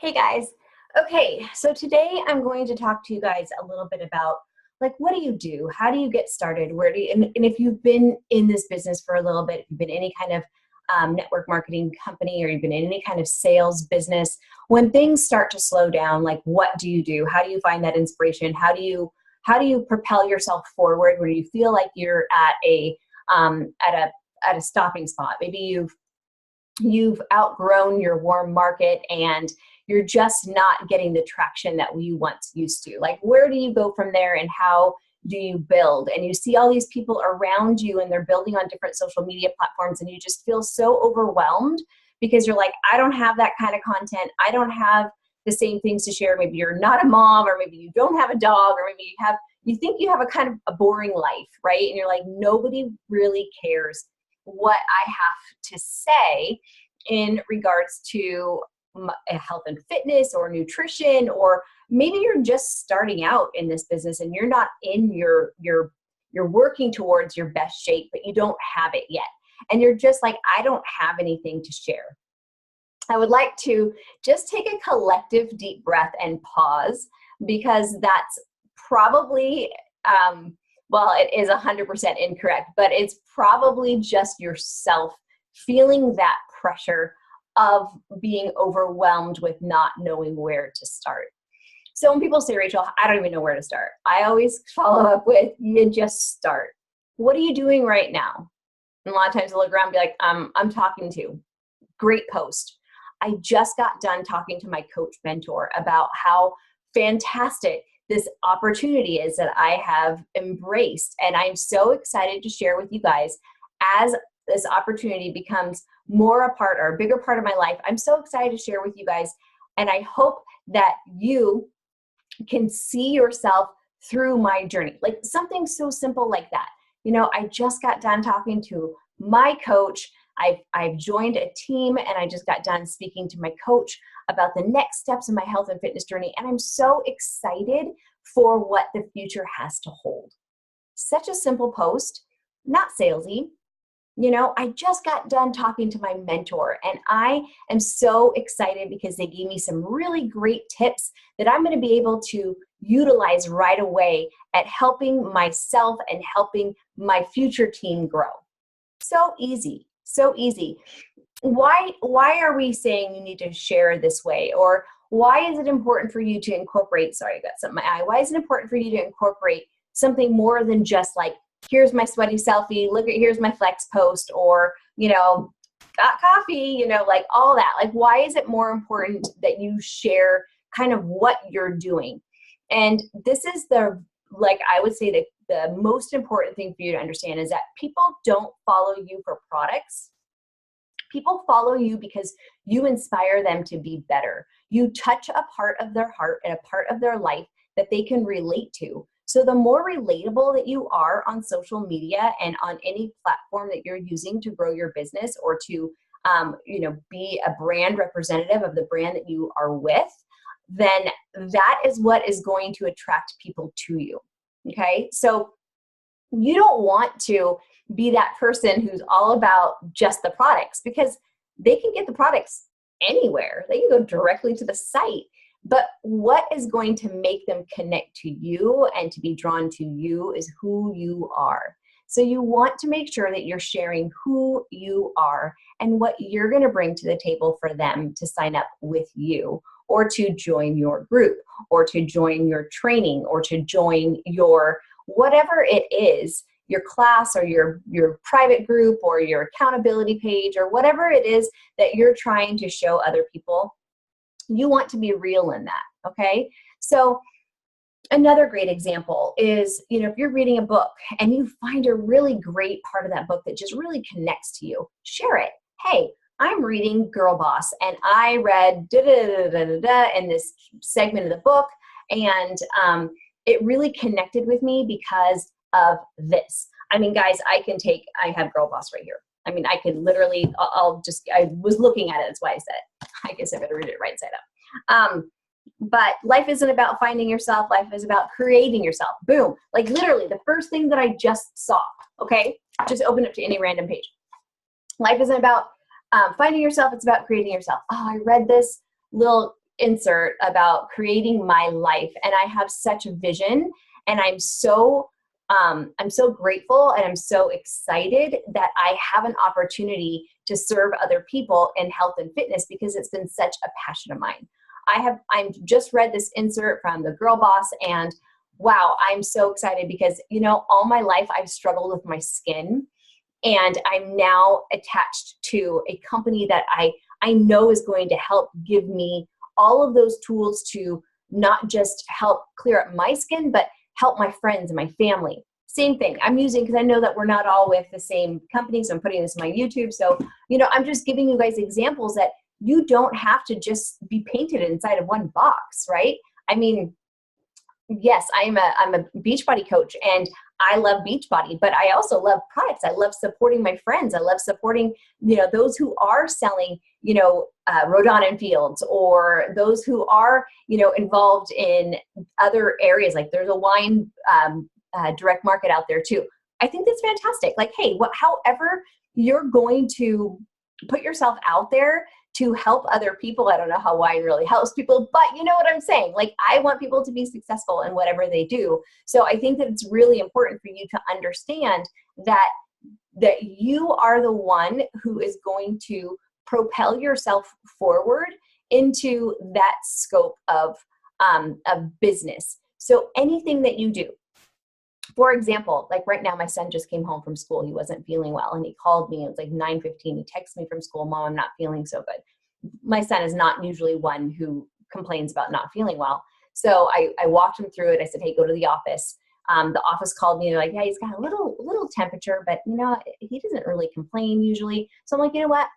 Hey guys. Okay, so today I'm going to talk to you guys a little bit about what do you do? How do you get started? Where do you, and if you've been in this business for a little bit, if you've been in any kind of network marketing company or you've been in any kind of sales business, when things start to slow down, what do you do? How do you find that inspiration? How do you propel yourself forward when you feel like you're at a stopping spot? Maybe you've outgrown your warm market and you're just not getting the traction that we once used to. Where do you go from there and how do you build? And you see all these people around you and they're building on different social media platforms and you just feel so overwhelmed because you're like, I don't have that kind of content. I don't have the same things to share. Maybe you're not a mom, or maybe you don't have a dog, or maybe you think you have a kind of a boring life, right? And you're like, nobody really cares what I have to say in regards to health and fitness or nutrition, or maybe you're just starting out in this business and you're not in you're working towards your best shape, but you don't have it yet. And you're just like, I don't have anything to share. I would like to just take a collective deep breath and pause, because that's probably, it is 100% incorrect, but it's probably just yourself feeling that pressure of being overwhelmed with not knowing where to start. So when people say, Rachel, I don't even know where to start, I always follow up with, you just start. What are you doing right now? And a lot of times I look around and be like, I'm talking to. Great post. I just got done talking to my coach mentor about how fantastic this opportunity is that I have embraced. And I'm so excited to share with you guys as this opportunity becomes more a part or a bigger part of my life. I'm so excited to share with you guys. And I hope that you can see yourself through my journey. Something so simple like that. I just got done talking to my coach. I've joined a team and I just got done speaking to my coach about the next steps in my health and fitness journey. And I'm so excited for what the future has to hold. Such a simple post, not salesy. I just got done talking to my mentor and I am so excited because they gave me some really great tips that I'm going to be able to utilize right away at helping myself and helping my future team grow. So easy, so easy. Why are we saying you need to share this way? Or why is it important for you to incorporate, sorry, I got something in my eye. Why is it important for you to incorporate something more than just here's my sweaty selfie, here's my flex post, or, got coffee, all that. Why is it more important that you share kind of what you're doing? And this is I would say the most important thing for you to understand is that people don't follow you for products. People follow you because you inspire them to be better. You touch a part of their heart and a part of their life that they can relate to. So the more relatable that you are on social media and on any platform that you're using to grow your business or to be a brand representative of the brand that you are with, then that is what is going to attract people to you. Okay? So you don't want to be that person who's all about just the products, because they can get the products anywhere. They can go directly to the site. But what is going to make them connect to you and to be drawn to you is who you are. So you want to make sure that you're sharing who you are and what you're going to bring to the table for them to sign up with you, or to join your group, or to join your training, or to join your whatever it is, your class or your private group or your accountability page or whatever it is that you're trying to show other people. You want to be real in that, okay? So another great example is, if you're reading a book and you find a really great part of that book that just really connects to you, share it. Hey, I'm reading Girl Boss and I read da-da-da-da-da-da in this segment of the book, and it really connected with me because of this. I mean, guys, I have Girl Boss right here. I mean, I can literally, I was looking at it. That's why I said it. I guess I better read it right side up. But life isn't about finding yourself. Life is about creating yourself. Boom. Literally the first thing that I just saw, okay? Just open up to any random page. Life isn't about finding yourself. It's about creating yourself. Oh, I read this little insert about creating my life, and I have such a vision, and I'm so grateful and I'm so excited that I have an opportunity to serve other people in health and fitness because it's been such a passion of mine. I'm just read this insert from the Girl Boss, and wow, I'm so excited because, you know, all my life I've struggled with my skin, and I'm now attached to a company that I know is going to help give me all of those tools to not just help clear up my skin, but help my friends and my family. Same thing I'm using, because I know that we're not all with the same company. So I'm putting this on my YouTube. So, you know, I'm just giving you guys examples that you don't have to just be painted inside of one box, right? I mean, yes, I'm a Beachbody coach, and I love Beachbody, but I also love products. I love supporting my friends. I love supporting, you know, those who are selling, you know, Rodon and Fields, or those who are, you know, involved in other areas. Like there's a wine direct market out there too. I think that's fantastic. Like, hey, however you're going to put yourself out there to help other people. I don't know how wine really helps people, but you know what I'm saying? Like, I want people to be successful in whatever they do. So I think that it's really important for you to understand that you are the one who is going to propel yourself forward into that scope of business. So anything that you do, for example, like right now, my son just came home from school. He wasn't feeling well, and he called me. It was like 9:15. He texted me from school, "Mom, I'm not feeling so good." My son is not usually one who complains about not feeling well. So I walked him through it. I said, "Hey, go to the office." The office called me. They're like, "Yeah, he's got a little temperature, but you know, he doesn't really complain usually." So I'm like, "You know what?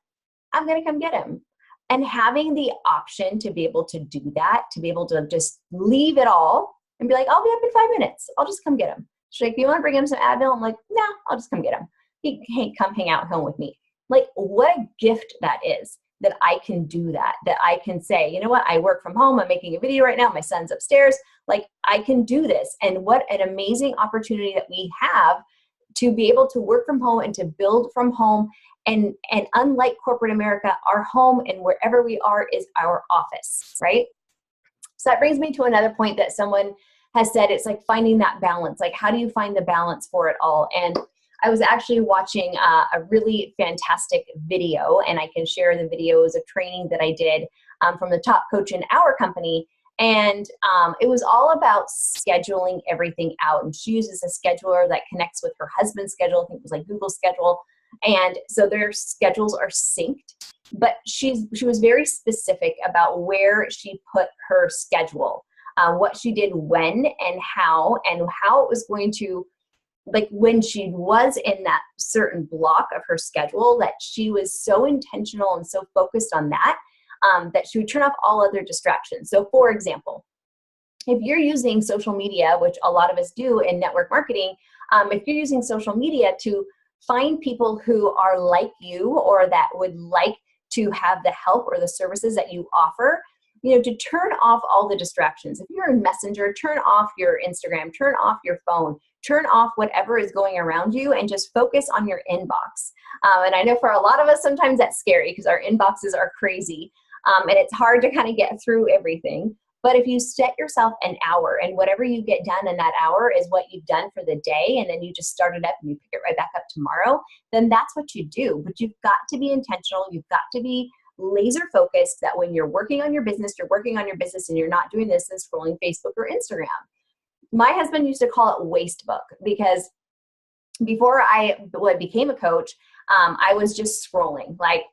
I'm going to come get him." And having the option to be able to do that, to be able to just leave it all and be like, "I'll be up in 5 minutes. I'll just come get him." She's like, "You want to bring him some Advil?" I'm like, "No, I'll just come get him. He can't come hang out home with me." Like, what a gift that is, that I can do that I can say, "You know what? I work from home. I'm making a video right now. My son's upstairs. Like, I can do this." And what an amazing opportunity that we have to be able to work from home and to build from home. And unlike corporate America, our home and wherever we are is our office, right? So that brings me to another point that someone has said. It's like finding that balance. Like, how do you find the balance for it all? And I was actually watching a really fantastic video, and I can share the videos of training that I did from the top coach in our company. And it was all about scheduling everything out. And she uses a scheduler that connects with her husband's schedule. I think it was like Google Schedule. And so their schedules are synced. But she was very specific about where she put her schedule, what she did when and how it was going to, like, when she was in that certain block of her schedule, that she was so intentional and so focused on that, that she would turn off all other distractions. So for example, if you're using social media, which a lot of us do in network marketing, if you're using social media to find people who are like you, or that would like to have the help or the services that you offer, you know, to turn off all the distractions. If you're in Messenger, turn off your Instagram, turn off your phone, turn off whatever is going around you, and just focus on your inbox. And I know for a lot of us, sometimes that's scary because our inboxes are crazy, and it's hard to kind of get through everything. But if you set yourself an hour, and whatever you get done in that hour is what you've done for the day, and then you just start it up and you pick it right back up tomorrow, then that's what you do. But you've got to be intentional. You've got to be laser focused, that when you're working on your business, you're working on your business, and you're not doing this and scrolling Facebook or Instagram. My husband used to call it waste book, because before I became a coach, I was just scrolling, like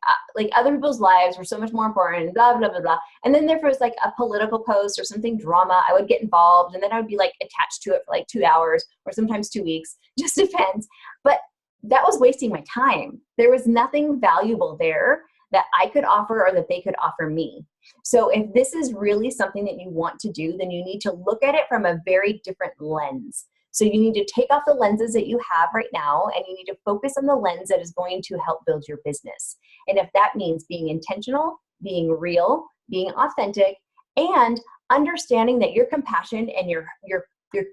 other people's lives were so much more important, blah, blah, blah, blah. And then there was like a political post or something drama, I would get involved, and then I would be like attached to it for like 2 hours or sometimes 2 weeks, just depends. But that was wasting my time. There was nothing valuable there that I could offer or that they could offer me. So if this is really something that you want to do, then you need to look at it from a very different lens. So you need to take off the lenses that you have right now, and you need to focus on the lens that is going to help build your business. And if that means being intentional, being real, being authentic, and understanding that your compassion and your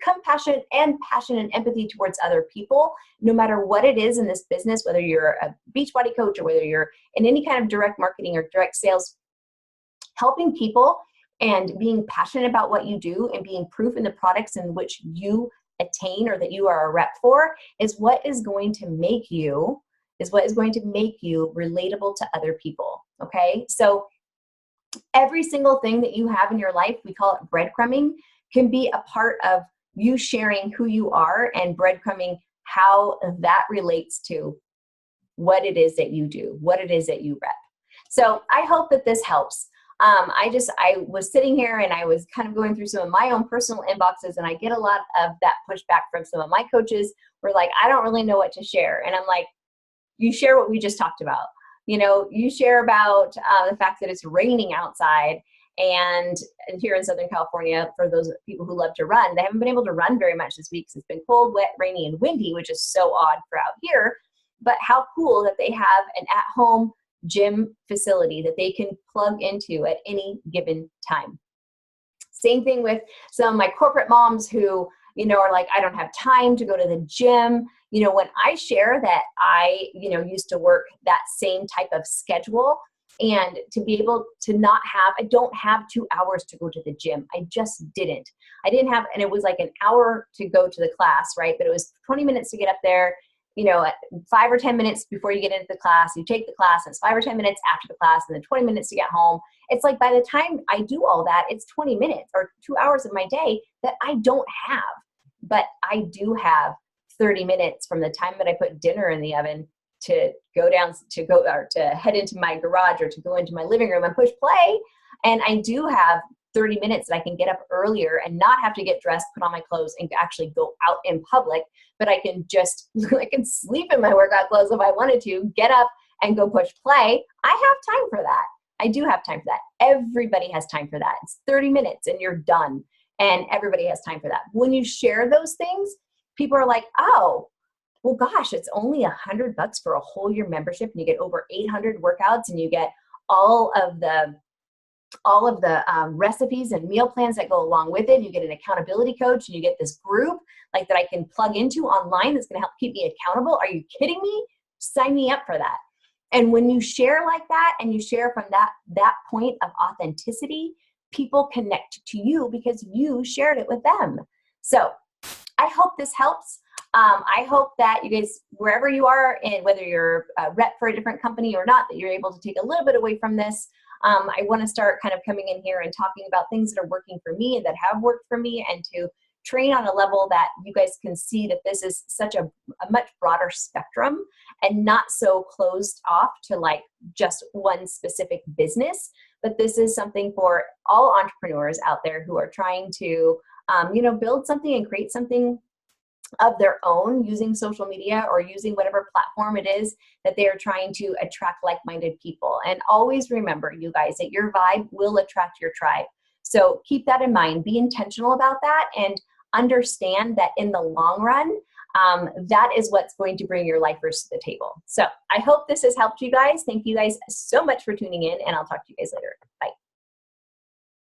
compassion and passion and empathy towards other people, no matter what it is in this business, whether you're a Beachbody coach or whether you're in any kind of direct marketing or direct sales, helping people and being passionate about what you do and being proof in the products in which you attain or that you are a rep for is what is going to make you relatable to other people. Okay, so every single thing that you have in your life, we call it breadcrumbing, can be a part of you sharing who you are and breadcrumbing how that relates to what it is that you do, what it is that you rep. So I hope that this helps. I was sitting here and I was kind of going through some of my own personal inboxes, and I get a lot of that pushback from some of my coaches who are like, I don't really know what to share. And I'm like, you share what we just talked about. You know, you share about the fact that it's raining outside, and here in Southern California, for those people who love to run, they haven't been able to run very much this week because it's been cold, wet, rainy, and windy, which is so odd for out here. But how cool that they have an at-home gym facility that they can plug into at any given time. Same thing with some of my corporate moms who, you know, are like, I don't have time to go to the gym. You know, when I share that I, you know, used to work that same type of schedule, and to be able to I don't have 2 hours to go to the gym. I just didn't. I didn't have, and it was like an hour to go to the class, right? But it was 20 minutes to get up there. You know, 5 or 10 minutes before you get into the class, you take the class, and it's 5 or 10 minutes after the class, and then 20 minutes to get home. It's like by the time I do all that, it's 20 minutes or 2 hours of my day that I don't have. But I do have 30 minutes from the time that I put dinner in the oven to go down, or to head into my garage or to go into my living room and push play. And I do have 30 minutes that I can get up earlier and not have to get dressed, put on my clothes, and actually go out in public. But I can I can sleep in my workout clothes if I wanted to, get up and go push play. I have time for that. I do have time for that. Everybody has time for that. It's 30 minutes and you're done. And everybody has time for that. When you share those things, people are like, oh, well, gosh, it's only $100 for a whole year membership, and you get over 800 workouts, and you get all of the recipes and meal plans that go along with it. You get an accountability coach, and you get this group like that I can plug into online that's going to help keep me accountable. Are you kidding me? Sign me up for that. And when you share like that, and you share from that point of authenticity, people connect to you because you shared it with them. So I hope this helps. I hope that you guys, wherever you are, and whether you're a rep for a different company or not, that you're able to take a little bit away from this. I want to start kind of coming in here and talking about things that are working for me and that have worked for me, and to train on a level that you guys can see that this is such a much broader spectrum and not so closed off to like just one specific business. But this is something for all entrepreneurs out there who are trying to, build something and create something of their own using social media or using whatever platform it is that they are trying to attract like-minded people. And always remember, you guys, that your vibe will attract your tribe. So keep that in mind. Be intentional about that, and understand that in the long run, that is what's going to bring your lifers to the table. So I hope this has helped you guys. Thank you guys so much for tuning in, and I'll talk to you guys later. Bye.